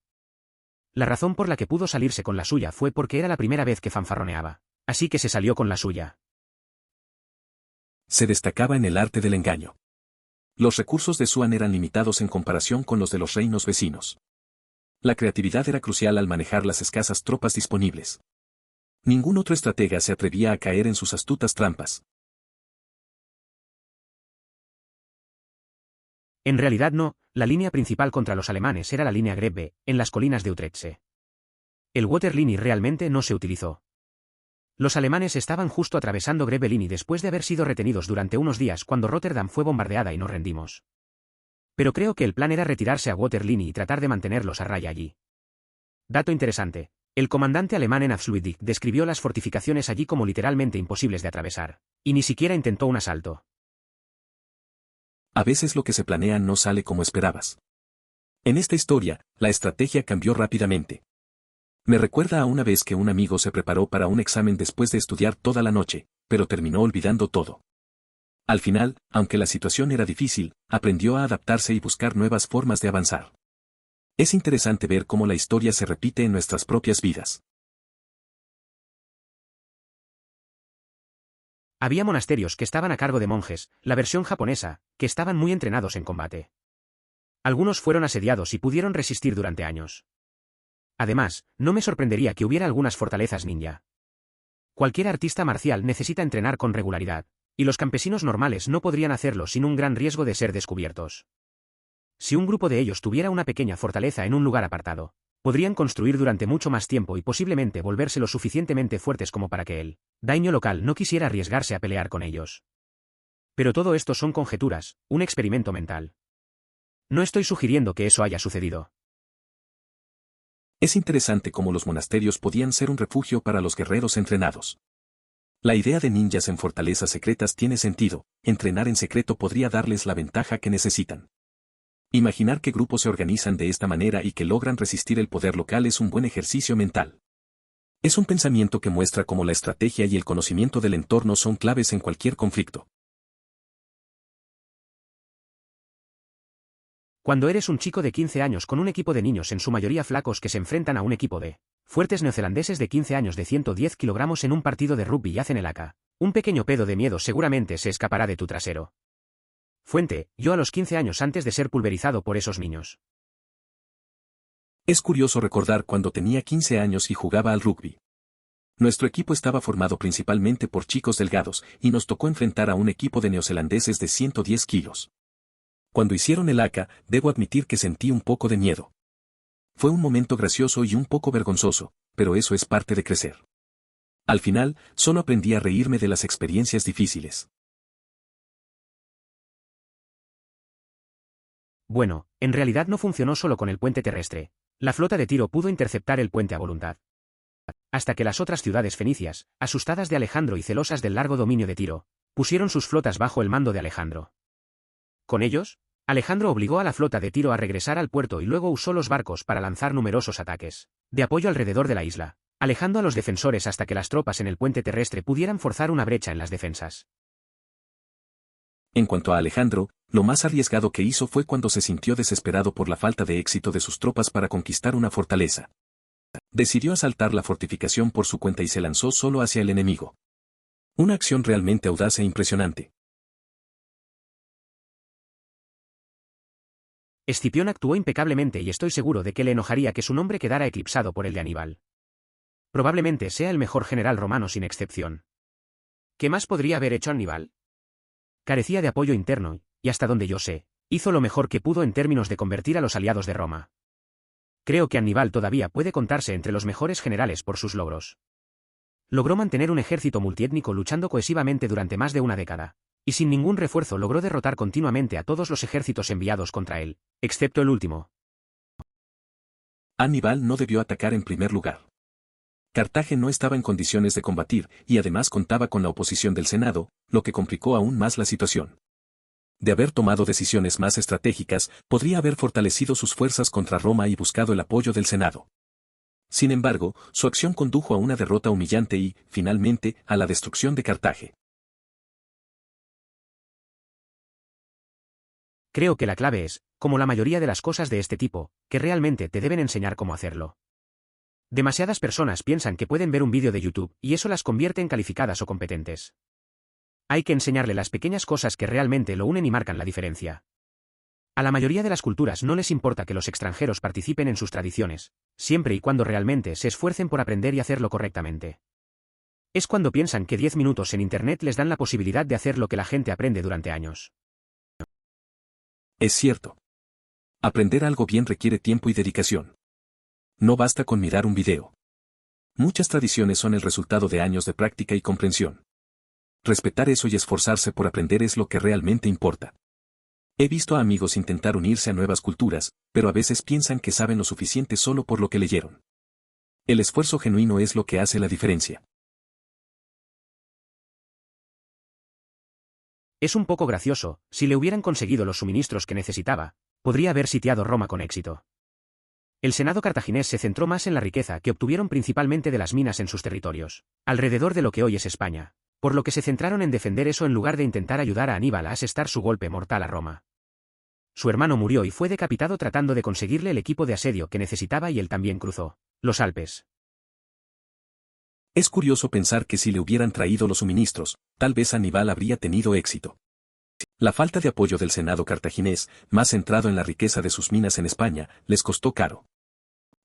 La razón por la que pudo salirse con la suya fue porque era la primera vez que fanfarroneaba, así que se salió con la suya. Se destacaba en el arte del engaño. Los recursos de Suan eran limitados en comparación con los de los reinos vecinos. La creatividad era crucial al manejar las escasas tropas disponibles. Ningún otro estratega se atrevía a caer en sus astutas trampas. En realidad no, la línea principal contra los alemanes era la línea Grebbe, en las colinas de Utrecht. El Waterloo realmente no se utilizó. Los alemanes estaban justo atravesando Grebelini después de haber sido retenidos durante unos días cuando Rotterdam fue bombardeada y nos rendimos. Pero creo que el plan era retirarse a Waterloo y tratar de mantenerlos a raya allí. Dato interesante. El comandante alemán en Absolutik describió las fortificaciones allí como literalmente imposibles de atravesar, y ni siquiera intentó un asalto. A veces lo que se planea no sale como esperabas. En esta historia, la estrategia cambió rápidamente. Me recuerda a una vez que un amigo se preparó para un examen después de estudiar toda la noche, pero terminó olvidando todo. Al final, aunque la situación era difícil, aprendió a adaptarse y buscar nuevas formas de avanzar. Es interesante ver cómo la historia se repite en nuestras propias vidas. Había monasterios que estaban a cargo de monjes, la versión japonesa, que estaban muy entrenados en combate. Algunos fueron asediados y pudieron resistir durante años. Además, no me sorprendería que hubiera algunas fortalezas ninja. Cualquier artista marcial necesita entrenar con regularidad, y los campesinos normales no podrían hacerlo sin un gran riesgo de ser descubiertos. Si un grupo de ellos tuviera una pequeña fortaleza en un lugar apartado, podrían construir durante mucho más tiempo y posiblemente volverse lo suficientemente fuertes como para que el daimyo local no quisiera arriesgarse a pelear con ellos. Pero todo esto son conjeturas, un experimento mental. No estoy sugiriendo que eso haya sucedido. Es interesante cómo los monasterios podían ser un refugio para los guerreros entrenados. La idea de ninjas en fortalezas secretas tiene sentido, entrenar en secreto podría darles la ventaja que necesitan. Imaginar que grupos se organizan de esta manera y que logran resistir el poder local es un buen ejercicio mental. Es un pensamiento que muestra cómo la estrategia y el conocimiento del entorno son claves en cualquier conflicto. Cuando eres un chico de 15 años con un equipo de niños en su mayoría flacos que se enfrentan a un equipo de fuertes neozelandeses de 15 años de 110 kilogramos en un partido de rugby y hacen el haka, un pequeño pedo de miedo seguramente se escapará de tu trasero. Fuente, yo a los 15 años antes de ser pulverizado por esos niños. Es curioso recordar cuando tenía 15 años y jugaba al rugby. Nuestro equipo estaba formado principalmente por chicos delgados, y nos tocó enfrentar a un equipo de neozelandeses de 110 kilos. Cuando hicieron el haka, debo admitir que sentí un poco de miedo. Fue un momento gracioso y un poco vergonzoso, pero eso es parte de crecer. Al final, solo aprendí a reírme de las experiencias difíciles. Bueno, en realidad no funcionó solo con el puente terrestre. La flota de Tiro pudo interceptar el puente a voluntad. Hasta que las otras ciudades fenicias, asustadas de Alejandro y celosas del largo dominio de Tiro, pusieron sus flotas bajo el mando de Alejandro. Con ellos, Alejandro obligó a la flota de Tiro a regresar al puerto y luego usó los barcos para lanzar numerosos ataques de apoyo alrededor de la isla, alejando a los defensores hasta que las tropas en el puente terrestre pudieran forzar una brecha en las defensas. En cuanto a Alejandro, lo más arriesgado que hizo fue cuando se sintió desesperado por la falta de éxito de sus tropas para conquistar una fortaleza. Decidió asaltar la fortificación por su cuenta y se lanzó solo hacia el enemigo. Una acción realmente audaz e impresionante. Escipión actuó impecablemente y estoy seguro de que le enojaría que su nombre quedara eclipsado por el de Aníbal. Probablemente sea el mejor general romano sin excepción. ¿Qué más podría haber hecho Aníbal? Carecía de apoyo interno y, hasta donde yo sé, hizo lo mejor que pudo en términos de convertir a los aliados de Roma. Creo que Aníbal todavía puede contarse entre los mejores generales por sus logros. Logró mantener un ejército multiétnico luchando cohesivamente durante más de una década, y sin ningún refuerzo logró derrotar continuamente a todos los ejércitos enviados contra él, excepto el último. Aníbal no debió atacar en primer lugar. Cartago no estaba en condiciones de combatir, y además contaba con la oposición del Senado, lo que complicó aún más la situación. De haber tomado decisiones más estratégicas, podría haber fortalecido sus fuerzas contra Roma y buscado el apoyo del Senado. Sin embargo, su acción condujo a una derrota humillante y, finalmente, a la destrucción de Cartago. Creo que la clave es, como la mayoría de las cosas de este tipo, que realmente te deben enseñar cómo hacerlo. Demasiadas personas piensan que pueden ver un vídeo de YouTube y eso las convierte en calificadas o competentes. Hay que enseñarle las pequeñas cosas que realmente lo unen y marcan la diferencia. A la mayoría de las culturas no les importa que los extranjeros participen en sus tradiciones, siempre y cuando realmente se esfuercen por aprender y hacerlo correctamente. Es cuando piensan que 10 minutos en Internet les dan la posibilidad de hacer lo que la gente aprende durante años. Es cierto. Aprender algo bien requiere tiempo y dedicación. No basta con mirar un video. Muchas tradiciones son el resultado de años de práctica y comprensión. Respetar eso y esforzarse por aprender es lo que realmente importa. He visto a amigos intentar unirse a nuevas culturas, pero a veces piensan que saben lo suficiente solo por lo que leyeron. El esfuerzo genuino es lo que hace la diferencia. Es un poco gracioso, si le hubieran conseguido los suministros que necesitaba, podría haber sitiado Roma con éxito. El Senado cartaginés se centró más en la riqueza que obtuvieron principalmente de las minas en sus territorios, alrededor de lo que hoy es España, por lo que se centraron en defender eso en lugar de intentar ayudar a Aníbal a asestar su golpe mortal a Roma. Su hermano murió y fue decapitado tratando de conseguirle el equipo de asedio que necesitaba y él también cruzó los Alpes. Es curioso pensar que si le hubieran traído los suministros, tal vez Aníbal habría tenido éxito. La falta de apoyo del Senado cartaginés, más centrado en la riqueza de sus minas en España, les costó caro.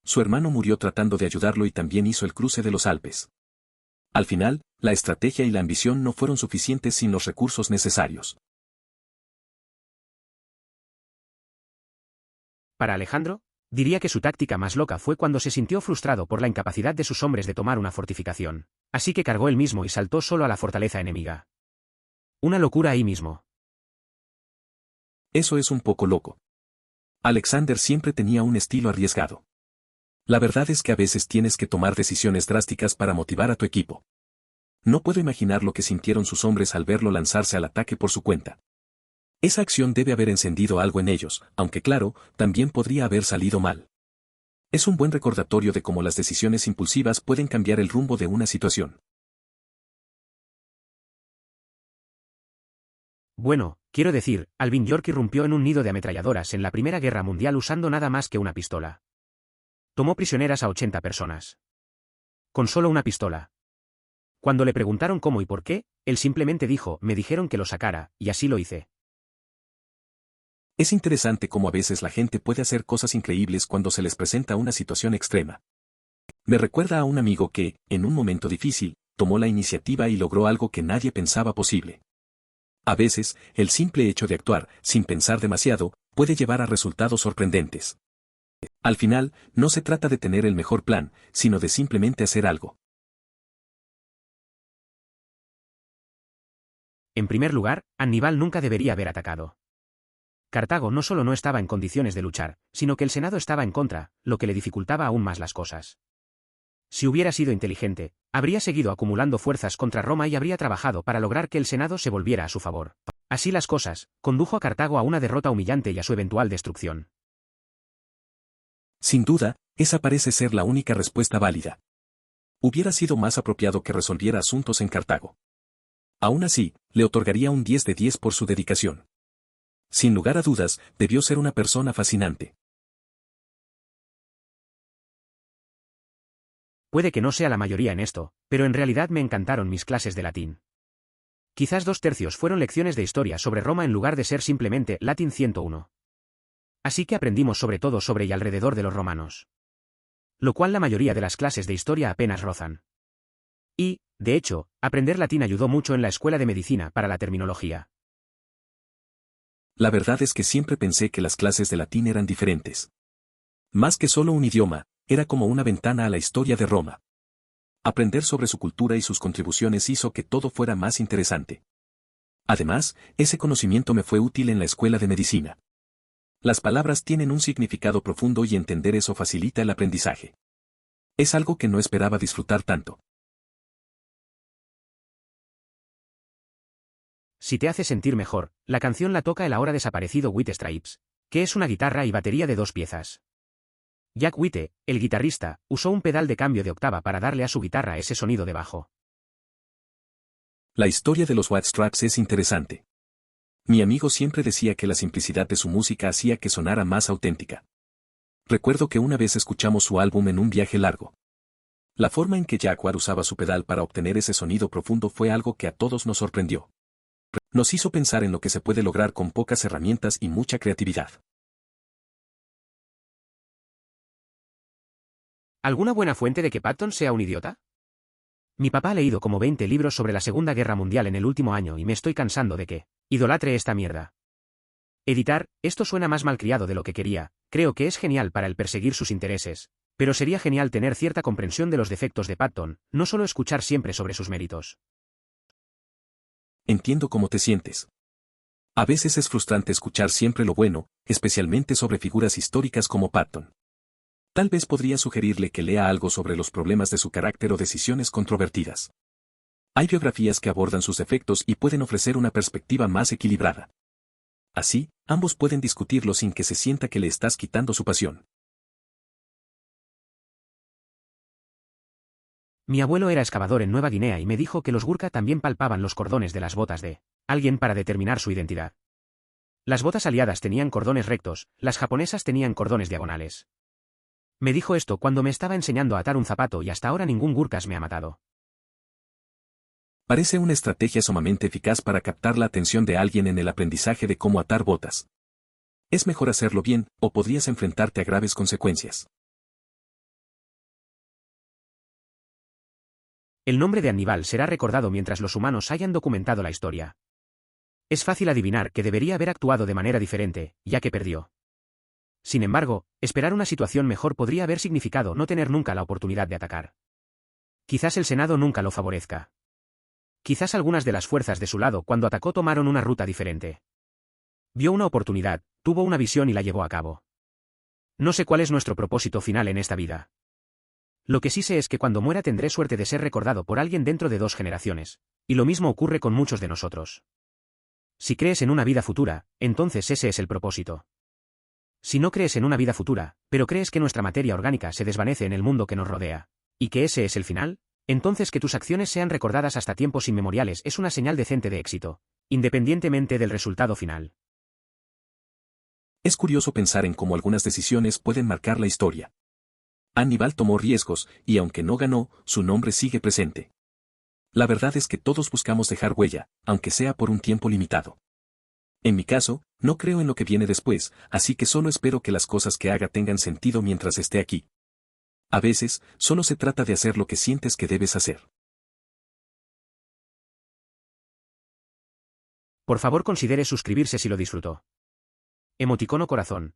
Su hermano murió tratando de ayudarlo y también hizo el cruce de los Alpes. Al final, la estrategia y la ambición no fueron suficientes sin los recursos necesarios. Para Alejandro, diría que su táctica más loca fue cuando se sintió frustrado por la incapacidad de sus hombres de tomar una fortificación, así que cargó él mismo y saltó solo a la fortaleza enemiga. Una locura ahí mismo. Eso es un poco loco. Alexander siempre tenía un estilo arriesgado. La verdad es que a veces tienes que tomar decisiones drásticas para motivar a tu equipo. No puedo imaginar lo que sintieron sus hombres al verlo lanzarse al ataque por su cuenta. Esa acción debe haber encendido algo en ellos, aunque claro, también podría haber salido mal. Es un buen recordatorio de cómo las decisiones impulsivas pueden cambiar el rumbo de una situación. Bueno, quiero decir, Alvin York irrumpió en un nido de ametralladoras en la Primera Guerra Mundial usando nada más que una pistola. Tomó prisioneras a 80 personas. Con solo una pistola. Cuando le preguntaron cómo y por qué, él simplemente dijo, me dijeron que lo sacara, y así lo hice. Es interesante cómo a veces la gente puede hacer cosas increíbles cuando se les presenta una situación extrema. Me recuerda a un amigo que, en un momento difícil, tomó la iniciativa y logró algo que nadie pensaba posible. A veces, el simple hecho de actuar, sin pensar demasiado, puede llevar a resultados sorprendentes. Al final, no se trata de tener el mejor plan, sino de simplemente hacer algo. En primer lugar, Aníbal nunca debería haber atacado. Cartago no solo no estaba en condiciones de luchar, sino que el Senado estaba en contra, lo que le dificultaba aún más las cosas. Si hubiera sido inteligente, habría seguido acumulando fuerzas contra Roma y habría trabajado para lograr que el Senado se volviera a su favor. Así las cosas, condujo a Cartago a una derrota humillante y a su eventual destrucción. Sin duda, esa parece ser la única respuesta válida. Hubiera sido más apropiado que resolviera asuntos en Cartago. Aún así, le otorgaría un 10 de 10 por su dedicación. Sin lugar a dudas, debió ser una persona fascinante. Puede que no sea la mayoría en esto, pero en realidad me encantaron mis clases de latín. Quizás 2/3 fueron lecciones de historia sobre Roma en lugar de ser simplemente Latín 101. Así que aprendimos sobre todo sobre y alrededor de los romanos. Lo cual la mayoría de las clases de historia apenas rozan. Y, de hecho, aprender latín ayudó mucho en la escuela de medicina para la terminología. La verdad es que siempre pensé que las clases de latín eran diferentes. Más que solo un idioma, era como una ventana a la historia de Roma. Aprender sobre su cultura y sus contribuciones hizo que todo fuera más interesante. Además, ese conocimiento me fue útil en la escuela de medicina. Las palabras tienen un significado profundo y entender eso facilita el aprendizaje. Es algo que no esperaba disfrutar tanto. Si te hace sentir mejor, la canción la toca el ahora desaparecido White Stripes, que es una guitarra y batería de 2 piezas. Jack White, el guitarrista, usó un pedal de cambio de octava para darle a su guitarra ese sonido de bajo. La historia de los White Stripes es interesante. Mi amigo siempre decía que la simplicidad de su música hacía que sonara más auténtica. Recuerdo que una vez escuchamos su álbum en un viaje largo. La forma en que Jaguar usaba su pedal para obtener ese sonido profundo fue algo que a todos nos sorprendió. Nos hizo pensar en lo que se puede lograr con pocas herramientas y mucha creatividad. ¿Alguna buena fuente de que Patton sea un idiota? Mi papá ha leído como 20 libros sobre la Segunda Guerra Mundial en el último año y me estoy cansando de que idolatre esta mierda. Editar, esto suena más malcriado de lo que quería, creo que es genial para el perseguir sus intereses, pero sería genial tener cierta comprensión de los defectos de Patton, no solo escuchar siempre sobre sus méritos. Entiendo cómo te sientes. A veces es frustrante escuchar siempre lo bueno, especialmente sobre figuras históricas como Patton. Tal vez podría sugerirle que lea algo sobre los problemas de su carácter o decisiones controvertidas. Hay biografías que abordan sus defectos y pueden ofrecer una perspectiva más equilibrada. Así, ambos pueden discutirlo sin que se sienta que le estás quitando su pasión. Mi abuelo era excavador en Nueva Guinea y me dijo que los Gurkha también palpaban los cordones de las botas de alguien para determinar su identidad. Las botas aliadas tenían cordones rectos, las japonesas tenían cordones diagonales. Me dijo esto cuando me estaba enseñando a atar un zapato y hasta ahora ningún Gurkhas me ha matado. Parece una estrategia sumamente eficaz para captar la atención de alguien en el aprendizaje de cómo atar botas. Es mejor hacerlo bien, o podrías enfrentarte a graves consecuencias. El nombre de Aníbal será recordado mientras los humanos hayan documentado la historia. Es fácil adivinar que debería haber actuado de manera diferente, ya que perdió. Sin embargo, esperar una situación mejor podría haber significado no tener nunca la oportunidad de atacar. Quizás el Senado nunca lo favorezca. Quizás algunas de las fuerzas de su lado cuando atacó tomaron una ruta diferente. Vio una oportunidad, tuvo una visión y la llevó a cabo. No sé cuál es nuestro propósito final en esta vida. Lo que sí sé es que cuando muera tendré suerte de ser recordado por alguien dentro de 2 generaciones, y lo mismo ocurre con muchos de nosotros. Si crees en una vida futura, entonces ese es el propósito. Si no crees en una vida futura, pero crees que nuestra materia orgánica se desvanece en el mundo que nos rodea, y que ese es el final, entonces que tus acciones sean recordadas hasta tiempos inmemoriales es una señal decente de éxito, independientemente del resultado final. Es curioso pensar en cómo algunas decisiones pueden marcar la historia. Aníbal tomó riesgos, y aunque no ganó, su nombre sigue presente. La verdad es que todos buscamos dejar huella, aunque sea por un tiempo limitado. En mi caso, no creo en lo que viene después, así que solo espero que las cosas que haga tengan sentido mientras esté aquí. A veces, solo se trata de hacer lo que sientes que debes hacer. Por favor considere suscribirse si lo disfrutó. Emoticono corazón.